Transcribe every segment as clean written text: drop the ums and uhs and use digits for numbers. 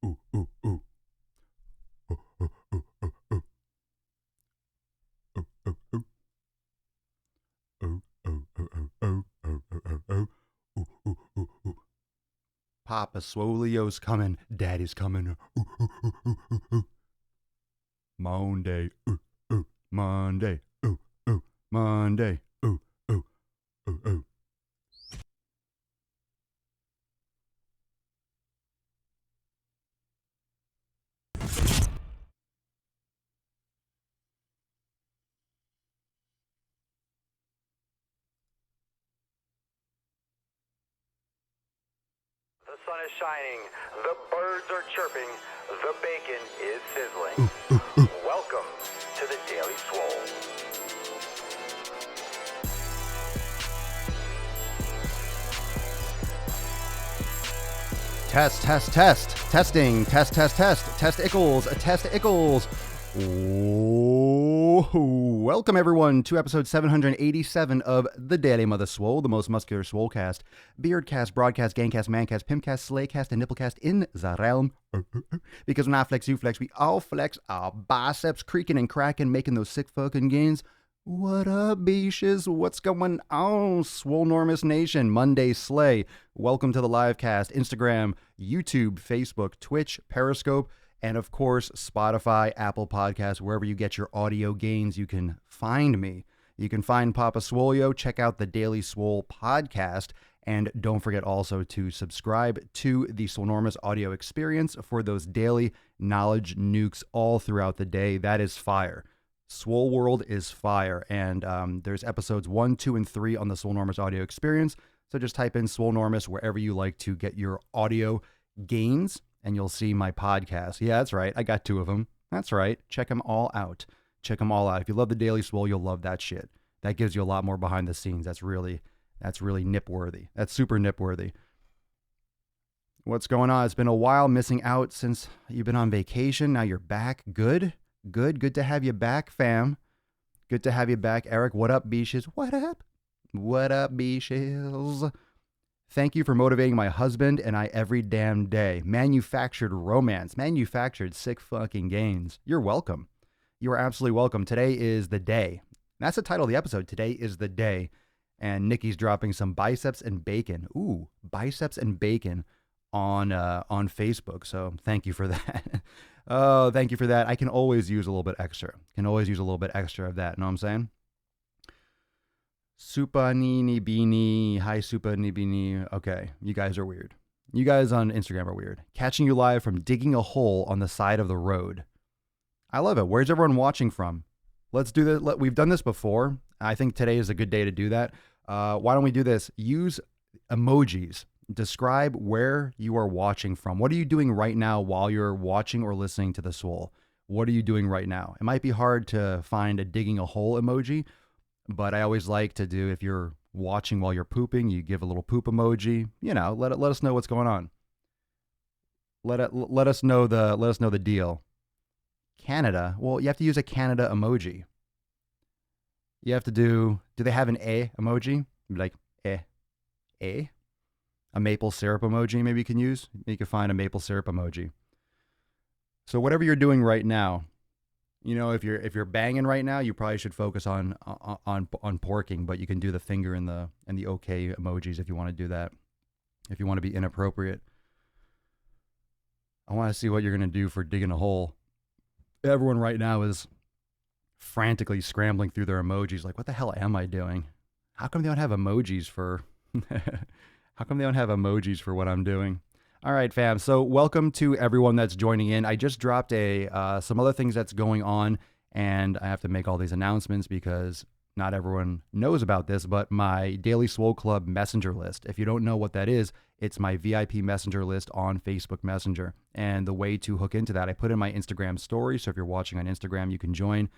ooh, ooh, ooh. Ooh, ooh, ooh, ooh, ooh. Ooh, ooh, ooh. Ooh, ooh, ooh, ooh, ooh, ooh, ooh, ooh, ooh. Ooh, ooh, ooh, ooh. Papa Swolio's coming. Daddy's coming. Ooh, ooh, ooh, ooh, ooh, ooh. Monday. Ooh, ooh. Monday. Ooh, ooh. Monday. Ooh, ooh, ooh, ooh. The sun is shining, the birds are chirping, the bacon is sizzling. Welcome to the Daily Swole. Test, test, test. Testing. Test, test, test. Test Ickles. Test Ickles. Oh, welcome everyone to episode 787 of the Daily Mother Swole, the most muscular swolecast, beardcast, broadcast, gangcast, mancast, pimpcast, slaycast, and nipplecast in the realm. Because when I flex, you flex, we all flex our biceps creaking and cracking, making those sick fucking gains. What up, beaches? What's going on, Swolenormous Nation? Monday Slay. Welcome to the live cast. Instagram, YouTube, Facebook, Twitch, Periscope, and of course, Spotify, Apple Podcasts, wherever you get your audio gains, you can find me. You can find Papa Swolio. Check out the Daily Swole podcast. And don't forget also to subscribe to the Swolenormous audio experience for those daily knowledge nukes all throughout the day. That is fire. Swole World is fire, and there's episodes 1, 2, and 3 on the Swolenormous audio experience. So just type in Swolenormous wherever you like to get your audio gains, and you'll see my podcast. Yeah, that's right. I got 2 of them. That's right. Check them all out. Check them all out. If you love the Daily Swole, you'll love that shit. That gives you a lot more behind the scenes. That's really nip-worthy. That's super nip-worthy. What's going on? It's been a while missing out since you've been on vacation. Now you're back. Good to have you back, fam. Good to have you back, Eric. What up, beaches? What up, beaches? Thank you for motivating my husband and I every damn day. Manufactured romance. Manufactured sick fucking gains. You're welcome. You are absolutely welcome. Today is the day. That's the title of the episode. Today is the day. And Nikki's dropping some biceps and bacon. Ooh, biceps and bacon on Facebook. So thank you for that. Oh, thank you for that. I can always use a little bit extra. Can always use a little bit extra of that. Know what I'm saying? Supa Nini Beanie. Hi, Supa Nini Beanie. Okay, you guys are weird. You guys on Instagram are weird. Catching you live from digging a hole on the side of the road. I love it. Where's everyone watching from? Let's do this. We've done this before. I think today is a good day to do that. Why don't we do this? Use emojis. Describe where you are watching from. What are you doing right now while you're watching or listening to the Swole? What are you doing right now? It might be hard to find a digging a hole emoji, but I always like to do, if you're watching while you're pooping, you give a little poop emoji. You know, let us know what's going on. Let us know the deal. Canada. Well, you have to use a Canada emoji. You have to do they have an A emoji? Like A? A maple syrup emoji maybe you can use. You can find a maple syrup emoji. So whatever you're doing right now, you know, if you're banging right now, you probably should focus on porking, but you can do the finger and the okay emojis if you want to do that. If you want to be inappropriate. I want to see what you're going to do for digging a hole. Everyone right now is frantically scrambling through their emojis like, what the hell am I doing? How come they don't have emojis for How come they don't have emojis for what I'm doing? All right, fam. So welcome to everyone that's joining in. I just dropped some other things that's going on, and I have to make all these announcements because not everyone knows about this, but my Daily Swole Club messenger list. If you don't know what that is, it's my VIP messenger list on Facebook Messenger. And the way to hook into that, I put in my Instagram story. So if you're watching on Instagram, you can join.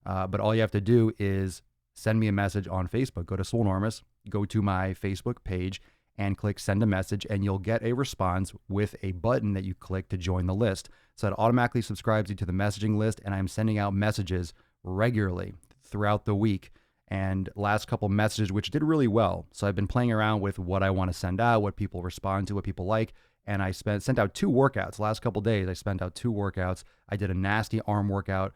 But all you have to do is send me a message on Facebook. Go to Swolenormous, go to my Facebook page, and click send a message, and you'll get a response with a button that you click to join the list. So it automatically subscribes you to the messaging list, and I'm sending out messages regularly throughout the week. And last couple messages, which did really well. So I've been playing around with what I want to send out, what people respond to, what people like, and I sent out 2 workouts. The last couple days, I sent out 2 workouts. I did a nasty arm workout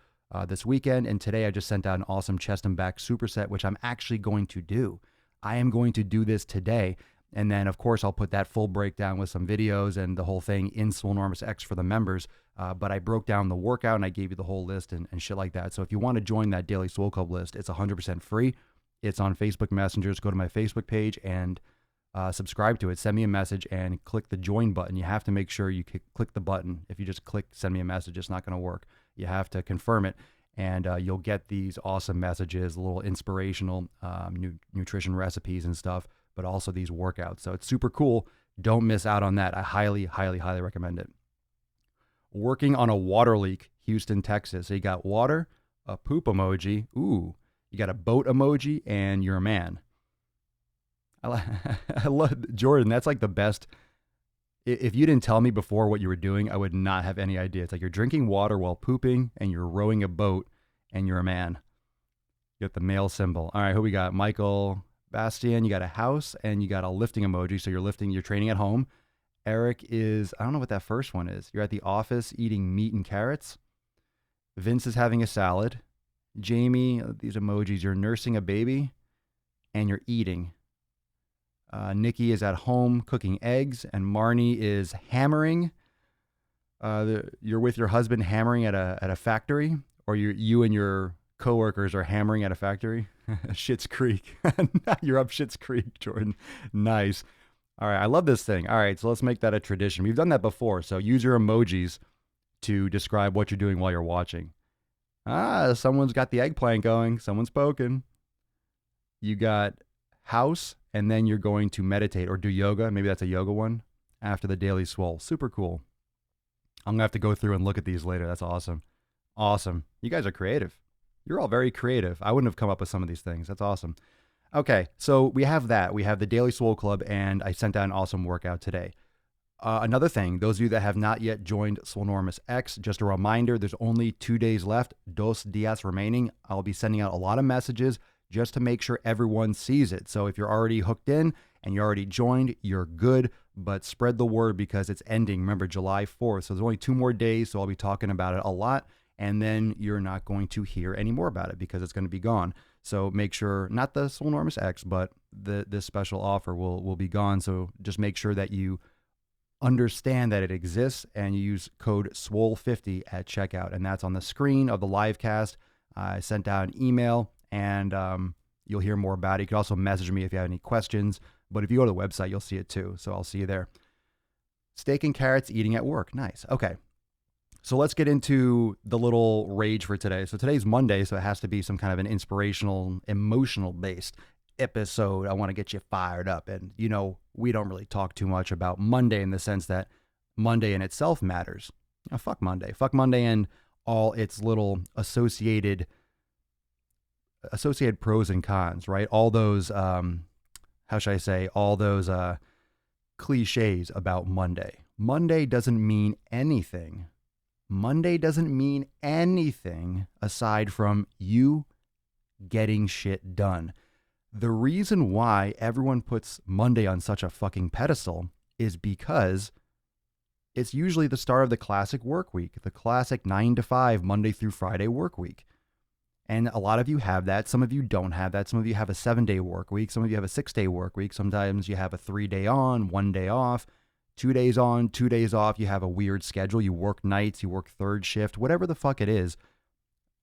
this weekend, and today I just sent out an awesome chest and back superset, which I'm actually going to do. I am going to do this today. And then, of course, I'll put that full breakdown with some videos and the whole thing in Swolenormous X for the members. But I broke down the workout and I gave you the whole list and shit like that. So if you want to join that Daily Swole Club list, it's 100% free. It's on Facebook Messengers. Go to my Facebook page and subscribe to it. Send me a message and click the join button. You have to make sure you click the button. If you just click send me a message, it's not going to work. You have to confirm it. And you'll get these awesome messages, a little inspirational nutrition recipes and stuff, but also these workouts. So it's super cool. Don't miss out on that. I highly, highly, highly recommend it. Working on a water leak, Houston, Texas. So you got water, a poop emoji. Ooh, you got a boat emoji, and you're a man. I love Jordan. That's like the best. If you didn't tell me before what you were doing, I would not have any idea. It's like you're drinking water while pooping and you're rowing a boat and you're a man. You got the male symbol. All right, who we got? Michael Bastian, you got a house and you got a lifting emoji. So you're lifting, you're training at home. Eric is, I don't know what that first one is. You're at the office eating meat and carrots. Vince is having a salad. Jamie, these emojis, you're nursing a baby and you're eating. Nikki is at home cooking eggs, and Marnie is hammering. You're with your husband hammering at a factory, or you and your coworkers are hammering at a factory. Schitt's Creek. You're up Schitt's Creek, Jordan. Nice. All right, I love this thing. All right, so let's make that a tradition. We've done that before, so use your emojis to describe what you're doing while you're watching. Someone's got the eggplant going. Someone's poking. You got house, and then you're going to meditate or do yoga. Maybe that's a yoga one after the Daily Swole. Super cool. I'm going to have to go through and look at these later. That's awesome. Awesome. You guys are creative. You're all very creative. I wouldn't have come up with some of these things. That's awesome. Okay, so we have that. We have the Daily Swole Club, and I sent out an awesome workout today. Another thing, those of you that have not yet joined Swolenormous X, just a reminder, there's only 2 days left, 2 días remaining. I'll be sending out a lot of messages just to make sure everyone sees it. So if you're already hooked in and you're already joined, you're good, but spread the word because it's ending. Remember, July 4th. So there's only 2 more days, so I'll be talking about it a lot, and then you're not going to hear any more about it because it's going to be gone. So make sure, not the Swolenormous X, but this special offer will be gone. So just make sure that you understand that it exists and you use code SWOLE50 at checkout. And that's on the screen of the live cast. I sent out an email, and you'll hear more about it. You can also message me if you have any questions, but if you go to the website, you'll see it too. So I'll see you there. Steak and carrots eating at work. Nice. Okay. So let's get into the little rage for today. So today's Monday, so it has to be some kind of an inspirational, emotional based episode. I want to get you fired up. And, you know, we don't really talk too much about Monday in the sense that Monday in itself matters. Fuck Monday. Fuck Monday and all its little associated pros and cons, right? All those, how should I say, all those cliches about Monday. Monday doesn't mean anything. Monday doesn't mean anything aside from you getting shit done. The reason why everyone puts Monday on such a fucking pedestal is because it's usually the start of the classic work week, the classic 9 to 5, Monday through Friday work week. And a lot of you have that. Some of you don't have that. Some of you have a 7-day work week. Some of you have a 6-day work week. Sometimes you have a 3-day on, 1 day off, 2 days on, 2 days off. You have a weird schedule. You work nights, you work third shift, whatever the fuck it is.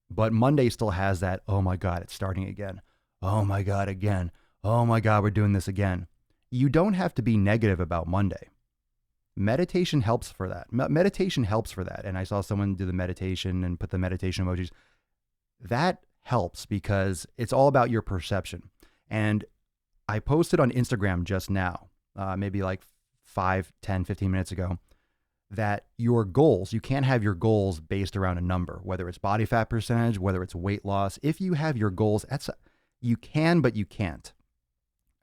But Monday still has that, oh my God, it's starting again. Oh my God, again. Oh my God, we're doing this again. You don't have to be negative about Monday. Meditation helps for that. Meditation helps for that. And I saw someone do the meditation and put the meditation emojis. That helps because it's all about your perception. And I posted on Instagram just now, maybe like 5, 10, 15 minutes ago, that your goals, you can't have your goals based around a number, whether it's body fat percentage, whether it's weight loss. If you have your goals, you can, but you can't.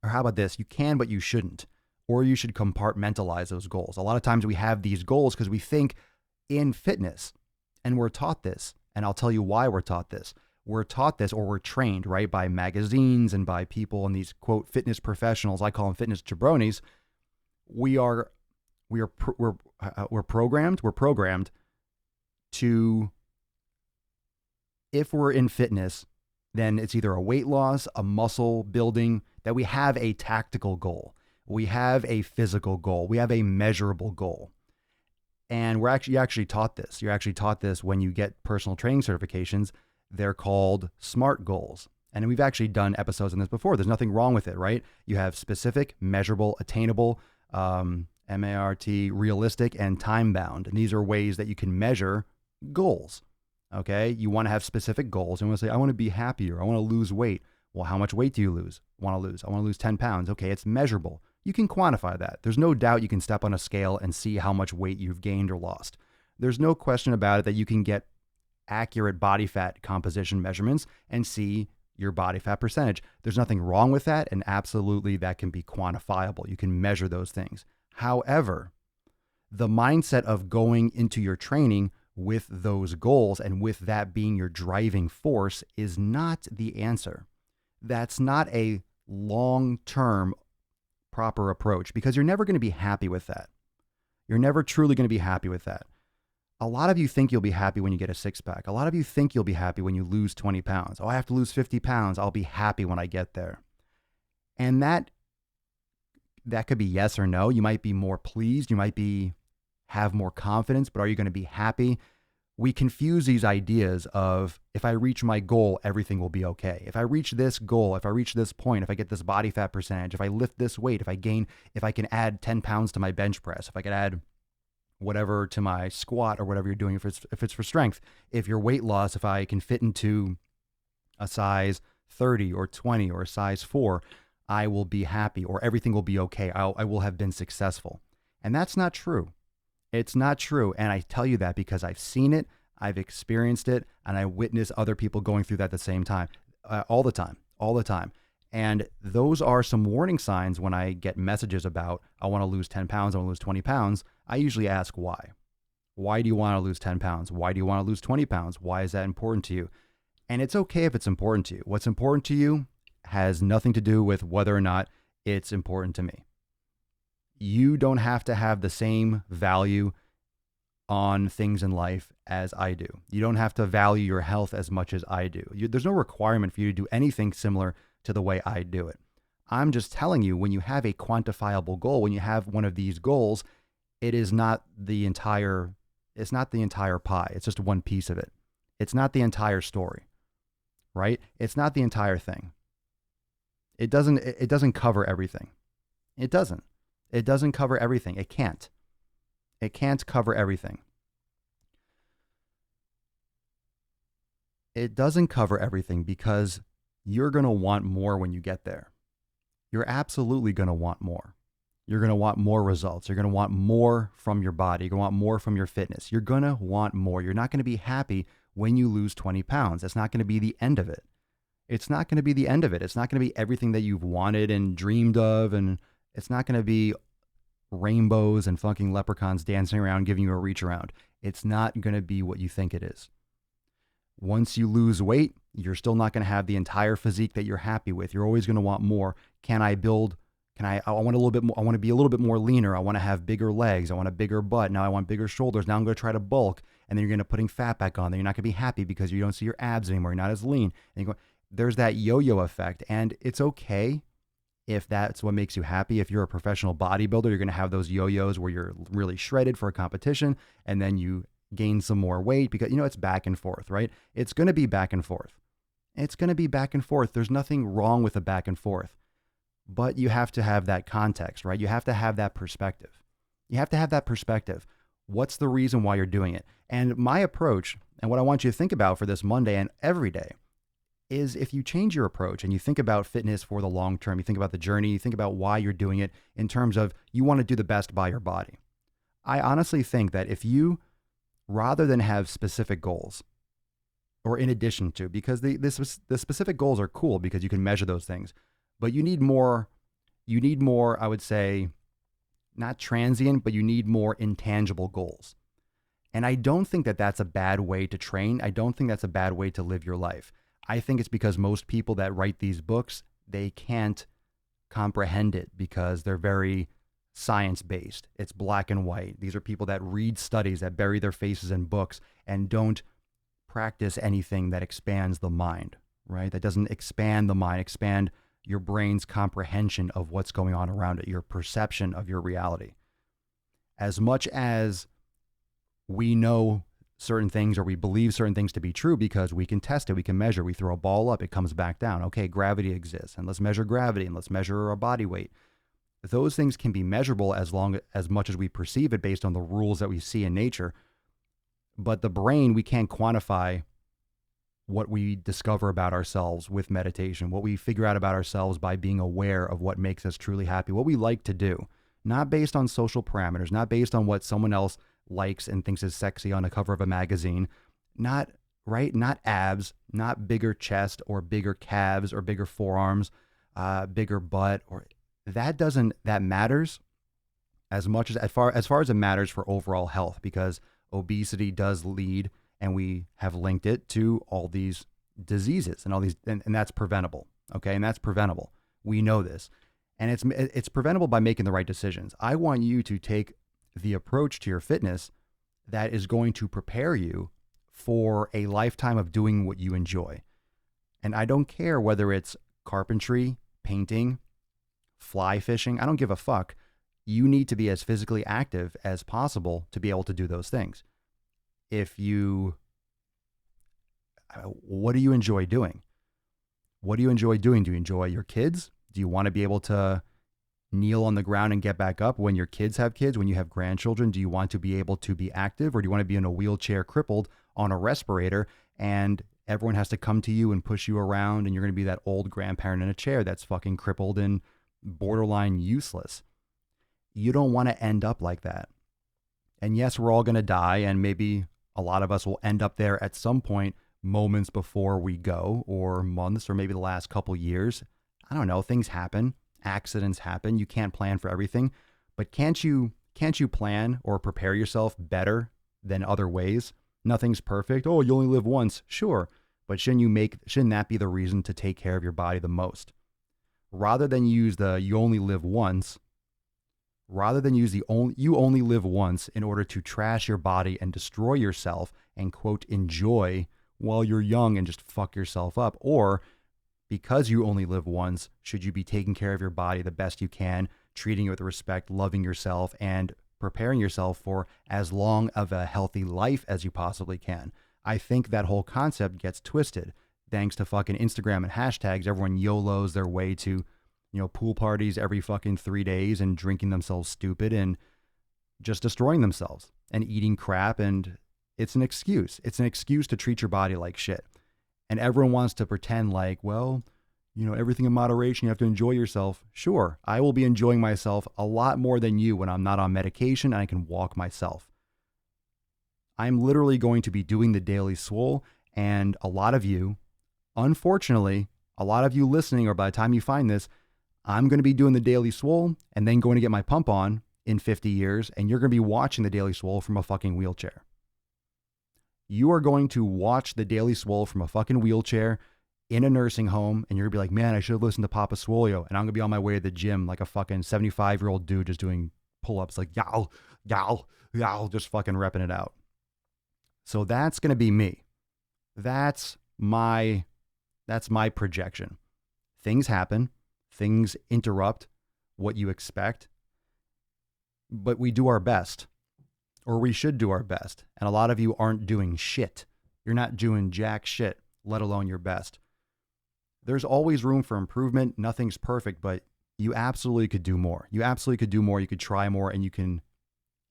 Or how about this? You can, but you shouldn't. Or you should compartmentalize those goals. A lot of times we have these goals because we think in fitness, and we're taught this. And I'll tell you why we're taught this. We're taught this, or we're trained, right, by magazines and by people and these, quote, fitness professionals. I call them fitness jabronis. We are We're programmed to, if we're in fitness, then it's either a weight loss, a muscle building, that we have a tactical goal. We have a physical goal. We have a measurable goal. And you're actually taught this. You're actually taught this when you get personal training certifications. They're called SMART goals. And we've actually done episodes on this before. There's nothing wrong with it, right? You have specific, measurable, attainable, MART, realistic, and time bound. And these are ways that you can measure goals. Okay. You want to have specific goals. And want to say, I want to be happier. I want to lose weight. Well, how much weight do you want to lose? I want to lose 10 pounds. Okay. It's measurable. You can quantify that. There's no doubt you can step on a scale and see how much weight you've gained or lost. There's no question about it that you can get accurate body fat composition measurements and see your body fat percentage. There's nothing wrong with that. And absolutely that can be quantifiable. You can measure those things. However, the mindset of going into your training with those goals and with that being your driving force is not the answer. That's not a long-term proper approach, because you're never going to be happy with that. You're never truly going to be happy with that. A lot of you think you'll be happy when you get a six-pack. A lot of you think you'll be happy when you lose 20 pounds. Oh, I have to lose 50 pounds. I'll be happy when I get there. And that could be yes or no. You might be more pleased. You might have more confidence, but are you going to be happy? We confuse these ideas of, if I reach my goal, everything will be okay. If I reach this goal, if I reach this point, if I get this body fat percentage, if I lift this weight, if I can add 10 pounds to my bench press, if I can add whatever to my squat or whatever you're doing, if it's for strength, if your weight loss, if I can fit into a size 30 or 20 or a size 4, I will be happy, or everything will be okay. I will have been successful. And that's not true. It's not true. And I tell you that because I've seen it, I've experienced it, and I witness other people going through that at the same time, all the time. And those are some warning signs when I get messages about, I want to lose 10 pounds, I want to lose 20 pounds. I usually ask why. Why do you want to lose 10 pounds? Why do you want to lose 20 pounds? Why is that important to you? And it's okay if it's important to you. What's important to you has nothing to do with whether or not it's important to me. You don't have to have the same value on things in life as I do. You don't have to value your health as much as I do. There's no requirement for you to do anything similar to the way I do it. I'm just telling you, when you have a quantifiable goal, when you have one of these goals, it's not the entire pie. It's just one piece of it. It's not the entire story, right? It's not the entire thing. It doesn't cover everything. It doesn't. It doesn't cover everything. It can't. It can't cover everything. It doesn't cover everything because you're going to want more when you get there. You're absolutely going to want more. You're going to want more results. You're going to want more from your body. You're going to want more from your fitness. You're going to want more. You're not going to be happy when you lose 20 pounds. That's not going to be the end of it. It's not going to be the end of it. It's not going to be everything that you've wanted and dreamed of. And it's not going to be rainbows and fucking leprechauns dancing around giving you a reach around. It's not going to be what you think it is. Once you lose weight, you're still not going to have the entire physique that you're happy with. You're always going to want more. I want a little bit more. I want to be a little bit more leaner. I want to have bigger legs. I want a bigger butt. Now I want bigger shoulders. Now I'm going to try to bulk. And then you're going to putting fat back on. Then you're not going to be happy because you don't see your abs anymore. You're not as lean. And there's that yo-yo effect. And it's okay if that's what makes you happy. If you're a professional bodybuilder, you're going to have those yo-yos where you're really shredded for a competition and then you gain some more weight because, it's back and forth, right? It's going to be back and forth. It's going to be back and forth. There's nothing wrong with a back and forth, but you have to have that context, right? You have to have that perspective. You have to have that perspective. What's the reason why you're doing it? And my approach, and what I want you to think about for this Monday and every day, is if you change your approach and you think about fitness for the long term, you think about the journey, you think about why you're doing it in terms of you want to do the best by your body. I honestly think that if you, rather than have specific goals, or in addition to, because the specific goals are cool because you can measure those things, but you need more, I would say, not transient, but you need more intangible goals. And I don't think that that's a bad way to train. I don't think that's a bad way to live your life. I think it's because most people that write these books, they can't comprehend it because they're very science-based. It's black and white. These are people that read studies, that bury their faces in books, and don't practice anything that expands the mind, right? That doesn't expand the mind, expand your brain's comprehension of what's going on around it, your perception of your reality. As much as we know certain things or we believe certain things to be true because we can test it, we can measure, we throw a ball up, it comes back down. Okay, gravity exists, and let's measure gravity, and let's measure our body weight. Those things can be measurable as much as we perceive it based on the rules that we see in nature. But the brain, we can't quantify what we discover about ourselves with meditation, what we figure out about ourselves by being aware of what makes us truly happy, what we like to do, not based on social parameters, not based on what someone else likes and thinks is sexy on the cover of a magazine, not abs, not bigger chest or bigger calves or bigger forearms, bigger butt, or that matters as much as far as it matters for overall health, because obesity does lead, and we have linked it to all these diseases and all these, and that's preventable. Okay. And that's preventable. We know this, and it's preventable by making the right decisions. I want you to take the approach to your fitness that is going to prepare you for a lifetime of doing what you enjoy. And I don't care whether it's carpentry, painting, fly fishing. I don't give a fuck. You need to be as physically active as possible to be able to do those things. What do you enjoy doing? What do you enjoy doing? Do you enjoy your kids? Do you want to be able to kneel on the ground and get back up when your kids have kids, when you have grandchildren? Do you want to be able to be active, or do you want to be in a wheelchair crippled on a respirator and everyone has to come to you and push you around and you're going to be that old grandparent in a chair that's fucking crippled and borderline useless? You don't want to end up like that. And yes, we're all going to die, and maybe a lot of us will end up there at some point, moments before we go, or months, or maybe the last couple years. I don't know. Things happen. Accidents happen. You can't plan for everything, but can't you plan or prepare yourself better than other ways? Nothing's perfect. Oh, you only live once. Sure. But shouldn't that be the reason to take care of your body the most? Rather than use the you only live once, you only live once in order to trash your body and destroy yourself and, quote, enjoy while you're young and just fuck yourself up. Or because you only live once, should you be taking care of your body the best you can, treating it with respect, loving yourself, and preparing yourself for as long of a healthy life as you possibly can? I think that whole concept gets twisted thanks to fucking Instagram and hashtags. Everyone YOLOs their way to, pool parties every fucking 3 days and drinking themselves stupid and just destroying themselves and eating crap. And it's an excuse. It's an excuse to treat your body like shit. And everyone wants to pretend like, well, everything in moderation, you have to enjoy yourself. Sure, I will be enjoying myself a lot more than you when I'm not on medication and I can walk myself. I'm literally going to be doing the Daily Swole, and a lot of you, unfortunately, a lot of you listening, or by the time you find this, I'm going to be doing the Daily Swole and then going to get my pump on in 50 years, and you're going to be watching the Daily Swole from a fucking wheelchair. You are going to watch the Daily Swole from a fucking wheelchair in a nursing home, and you're going to be like, man, I should have listened to Papa Swolio, and I'm going to be on my way to the gym like a fucking 75-year-old dude just doing pull-ups like, yow, yow, yow, just fucking repping it out. So that's going to be me. That's my projection. Things happen. Things interrupt what you expect, but we do our best, or we should do our best. And a lot of you aren't doing shit. You're not doing jack shit, let alone your best. There's always room for improvement. Nothing's perfect, but you absolutely could do more. You absolutely could do more. You could try more, and you can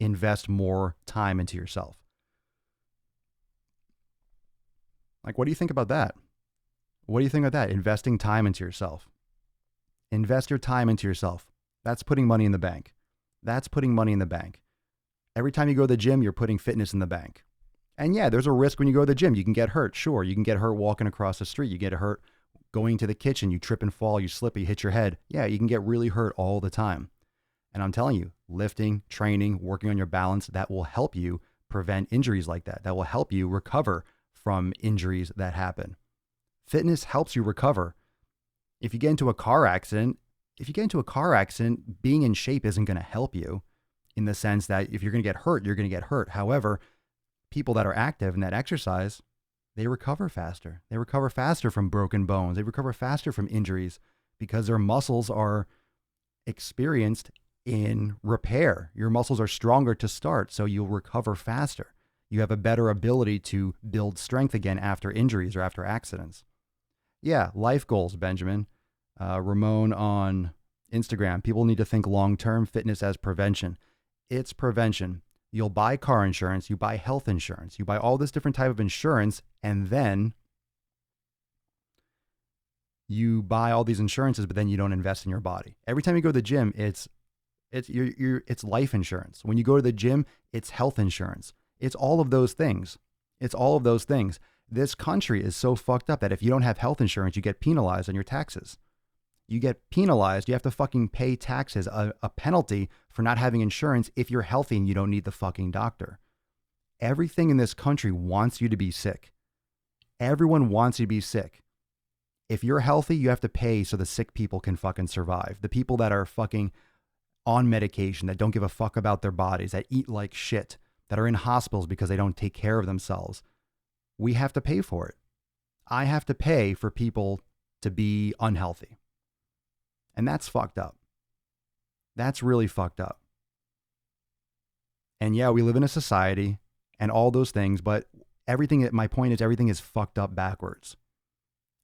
invest more time into yourself. Like, what do you think about that? What do you think of that? Investing time into yourself. Invest your time into yourself. That's putting money in the bank. That's putting money in the bank. Every time you go to the gym, you're putting fitness in the bank. And yeah, there's a risk when you go to the gym. You can get hurt. Sure, you can get hurt walking across the street. You get hurt going to the kitchen. You trip and fall. You slip. You hit your head. Yeah, you can get really hurt all the time. And I'm telling you, lifting, training, working on your balance, that will help you prevent injuries like that. That will help you recover from injuries that happen. Fitness helps you recover. If you get into a car accident, if you get into a car accident, being in shape isn't going to help you, in the sense that if you're going to get hurt, you're going to get hurt. However, people that are active and that exercise, they recover faster. They recover faster from broken bones. They recover faster from injuries because their muscles are experienced in repair. Your muscles are stronger to start, so you'll recover faster. You have a better ability to build strength again after injuries or after accidents. Yeah, life goals, Benjamin. Ramon on Instagram. People need to think long-term fitness as prevention. It's prevention. You'll buy car insurance, you buy health insurance, you buy all this different type of insurance, and then you buy all these insurances, but then you don't invest in your body. Every time you go to the gym, it's life insurance. When you go to the gym, it's health insurance. It's all of those things. It's all of those things. This country is so fucked up that if you don't have health insurance, you get penalized on your taxes. You get penalized. You have to fucking pay taxes, a penalty for not having insurance if you're healthy and you don't need the fucking doctor. Everything in this country wants you to be sick. Everyone wants you to be sick. If you're healthy, you have to pay so the sick people can fucking survive. The people that are fucking on medication, that don't give a fuck about their bodies, that eat like shit, that are in hospitals because they don't take care of themselves, we have to pay for it. I have to pay for people to be unhealthy. And that's fucked up. That's really fucked up. And yeah, we live in a society and all those things, but my point is everything is fucked up backwards.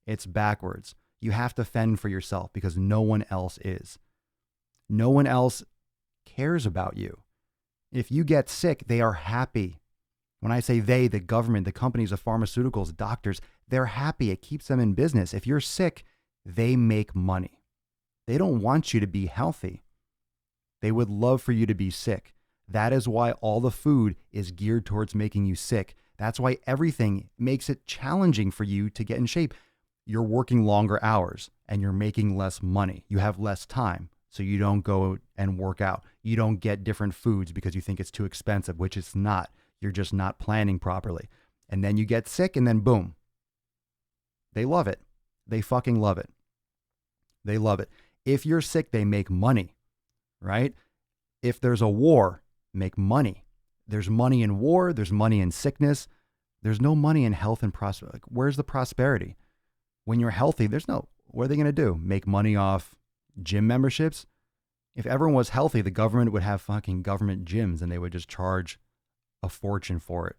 It's backwards. You have to fend for yourself because no one else is. No one else cares about you. If you get sick, they are happy. When I say they, the government, the companies, the pharmaceuticals, doctors, they're happy. It keeps them in business. If you're sick, they make money. They don't want you to be healthy. They would love for you to be sick. That is why all the food is geared towards making you sick. That's why everything makes it challenging for you to get in shape. You're working longer hours and you're making less money. You have less time, so you don't go and work out. You don't get different foods because you think it's too expensive, which it's not. You're just not planning properly. And then you get sick and then boom. They love it. They fucking love it. They love it. If you're sick, they make money, right? If there's a war, make money. There's money in war. There's money in sickness. There's no money in health and prosperity. Like, where's the prosperity? When you're healthy, what are they going to do? Make money off gym memberships? If everyone was healthy, the government would have fucking government gyms and they would just charge a fortune for it.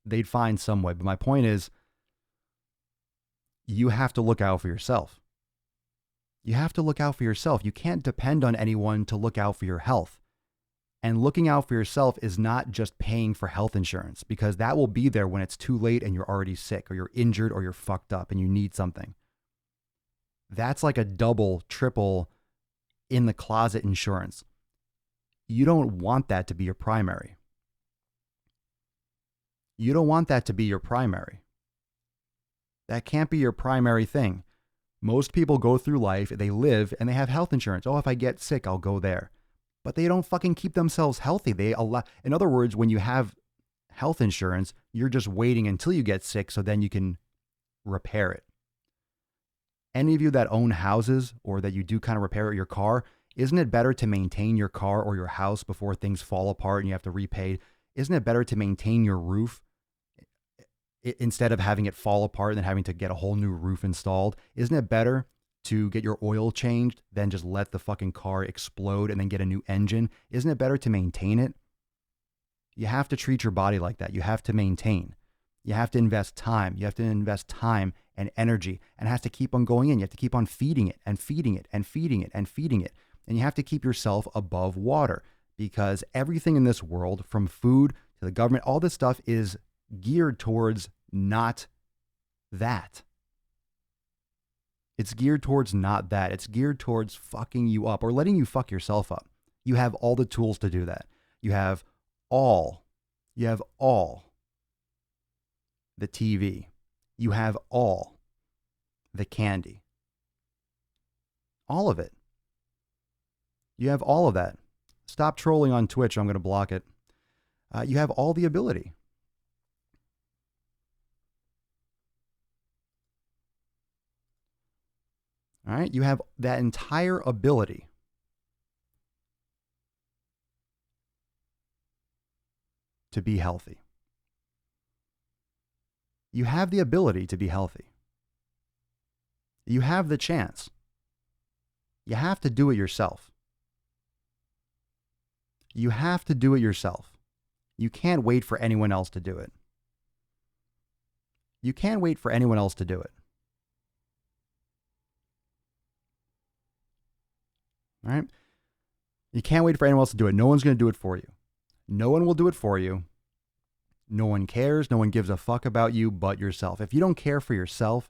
They'd find some way. But my point is, you have to look out for yourself. You have to look out for yourself. You can't depend on anyone to look out for your health. And looking out for yourself is not just paying for health insurance, because that will be there when it's too late and you're already sick or you're injured or you're fucked up and you need something. That's like a double, triple in the closet insurance. You don't want that to be your primary. You don't want that to be your primary. That can't be your primary thing. Most people go through life, they live, and they have health insurance. Oh, if I get sick, I'll go there. But they don't fucking keep themselves healthy. In other words, when you have health insurance, you're just waiting until you get sick so then you can repair it. Any of you that own houses or that you do kind of repair your car, isn't it better to maintain your car or your house before things fall apart and you have to repay? Isn't it better to maintain your roof instead of having it fall apart and then having to get a whole new roof installed? Isn't it better to get your oil changed than just let the fucking car explode and then get a new engine? Isn't it better to maintain it? You have to treat your body like that. You have to maintain. You have to invest time. You have to invest time and energy, and it has to keep on going in. You have to keep on feeding it and feeding it and feeding it and feeding it. And you have to keep yourself above water, because everything in this world, from food to the government, all this stuff is geared towards not that. It's geared towards not that. It's geared towards fucking you up or letting you fuck yourself up. You have all the tools to do that. You have all the TV. You have all the candy. All of it. You have all of that. Stop trolling on Twitch. I'm going to block it. You have all the ability. All right. You have that entire ability to be healthy. You have the ability to be healthy. You have the chance. You have to do it yourself. You have to do it yourself. You can't wait for anyone else to do it. You can't wait for anyone else to do it. All right? You can't wait for anyone else to do it. No one's going to do it for you. No one will do it for you. No one cares. No one gives a fuck about you but yourself. If you don't care for yourself,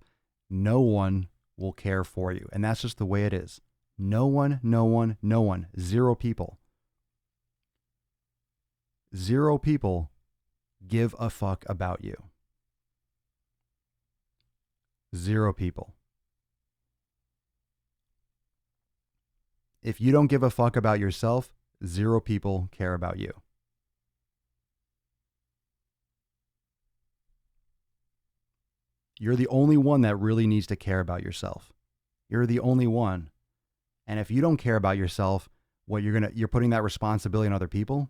no one will care for you. And that's just the way it is. No one, no one, no one. Zero people. Zero people give a fuck about you. Zero people. If you don't give a fuck about yourself, zero people care about you. You're the only one that really needs to care about yourself. You're the only one. And if you don't care about yourself, what you're putting that responsibility on other people.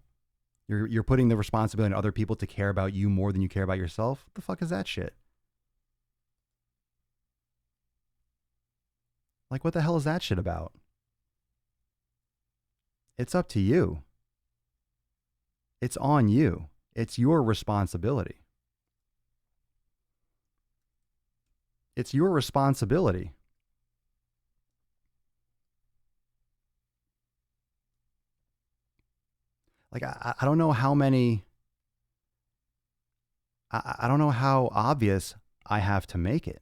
You're putting the responsibility on other people to care about you more than you care about yourself. What the fuck is that shit? Like, what the hell is that shit about? It's up to you. It's on you. It's your responsibility. It's your responsibility. Like, I don't know how many, I don't know how obvious I have to make it.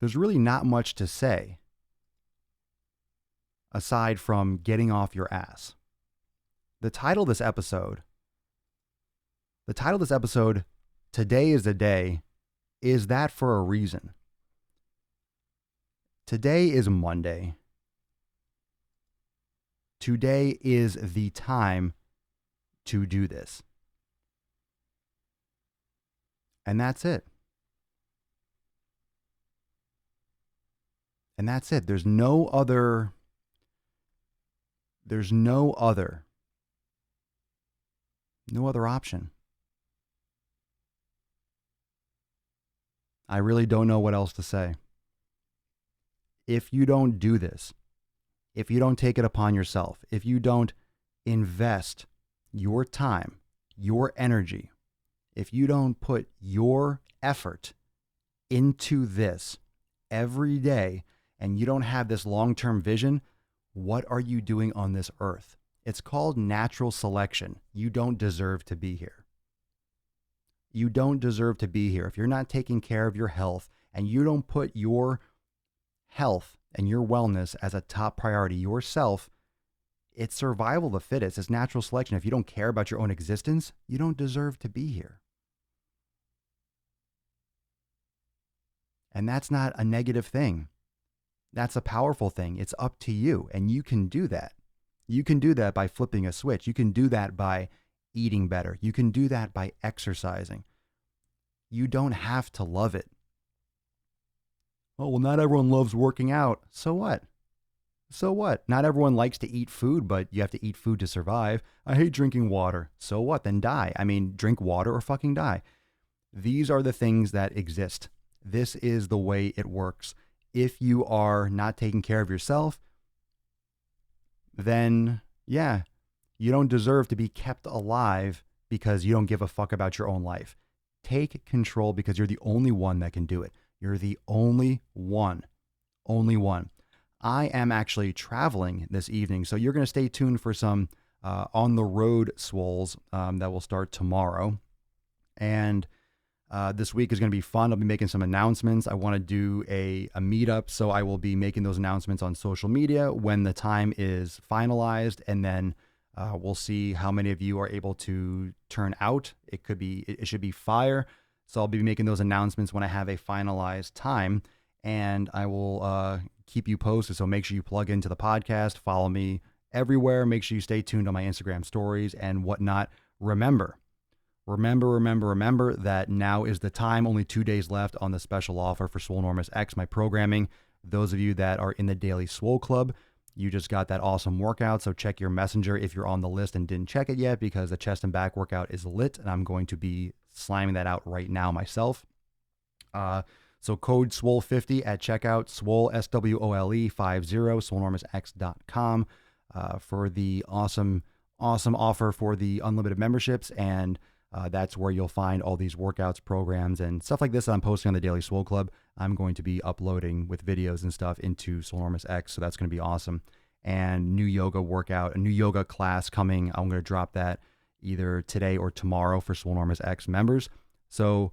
There's really not much to say aside from getting off your ass. The title of this episode, Today is the Day, is that for a reason. Today is Monday. Today is the time to do this. And that's it. And that's it. There's no other option. I really don't know what else to say. If you don't do this, if you don't take it upon yourself, if you don't invest your time, your energy, if you don't put your effort into this every day, and you don't have this long-term vision, what are you doing on this earth? It's called natural selection. You don't deserve to be here. You don't deserve to be here. If you're not taking care of your health and you don't put your health and your wellness as a top priority yourself, it's survival of the fittest. It's natural selection. If you don't care about your own existence, you don't deserve to be here. And that's not a negative thing. That's a powerful thing. It's up to you, and you can do that. You can do that by flipping a switch. You can do that by eating better. You can do that by exercising. You don't have to love it. Oh, well, not everyone loves working out. So what? So what? Not everyone likes to eat food, but you have to eat food to survive. I hate drinking water. So what? Then die. I mean, drink water or fucking die. These are the things that exist. This is the way it works. If you are not taking care of yourself, then yeah, you don't deserve to be kept alive because you don't give a fuck about your own life. Take control because you're the only one that can do it. You're the only one. Only one. I am actually traveling this evening, so you're going to stay tuned for some on the road swoles that will start tomorrow. And this week is going to be fun. I'll be making some announcements. I want to do a meetup, so I will be making those announcements on social media when the time is finalized, and then we'll see how many of you are able to turn out. It should be fire. So I'll be making those announcements when I have a finalized time, and I will keep you posted. So make sure you plug into the podcast, follow me everywhere. Make sure you stay tuned on my Instagram stories and whatnot. Remember, Remember that now is the time. Only 2 days left on the special offer for Swolenormous X, my programming. Those of you that are in the Daily Swole Club, you just got that awesome workout. So check your messenger if you're on the list and didn't check it yet, because the chest and back workout is lit, and I'm going to be slamming that out right now myself. So code SWOLE50 at checkout, Swole, SWOLE 50, swolenormousx.com, for the awesome offer for the unlimited memberships. And that's where you'll find all these workouts, programs, and stuff like this that I'm posting on the Daily Swole Club. I'm going to be uploading with videos and stuff into Swolenormous X, so that's going to be awesome. And new yoga workout, a new yoga class coming. I'm going to drop that either today or tomorrow for Swolenormous X members. So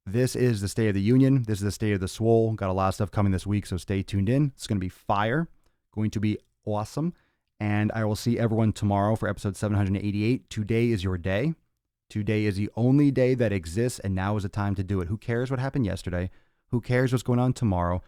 this is the State of the Union. This is the State of the Swole. Got a lot of stuff coming this week, so stay tuned in. It's going to be fire, going to be awesome. And I will see everyone tomorrow for episode 788. Today is your day. Today is the only day that exists, and now is the time to do it. Who cares what happened yesterday? Who cares what's going on tomorrow?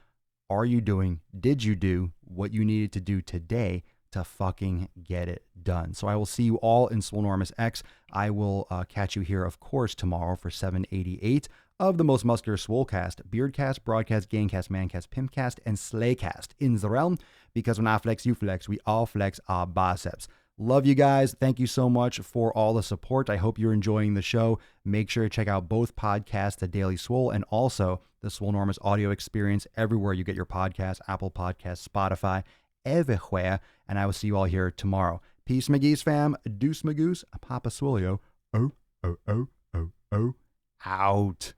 Did you do what you needed to do today to fucking get it done? So I will see you all in Swolenormous X. I will catch you here, of course, tomorrow for 788 of the most muscular Swolecast, Beardcast, Broadcast, Gamecast, Mancast, Pimpcast, and Slaycast in the realm. Because when I flex, you flex. We all flex our biceps. Love you guys. Thank you so much for all the support. I hope you're enjoying the show. Make sure to check out both podcasts, The Daily Swole and also the Swolenormous audio experience, everywhere you get your podcasts, Apple Podcasts, Spotify, everywhere. And I will see you all here tomorrow. Peace, McGee's fam. Deuce, Magoose. Papa Swolio. Oh, out.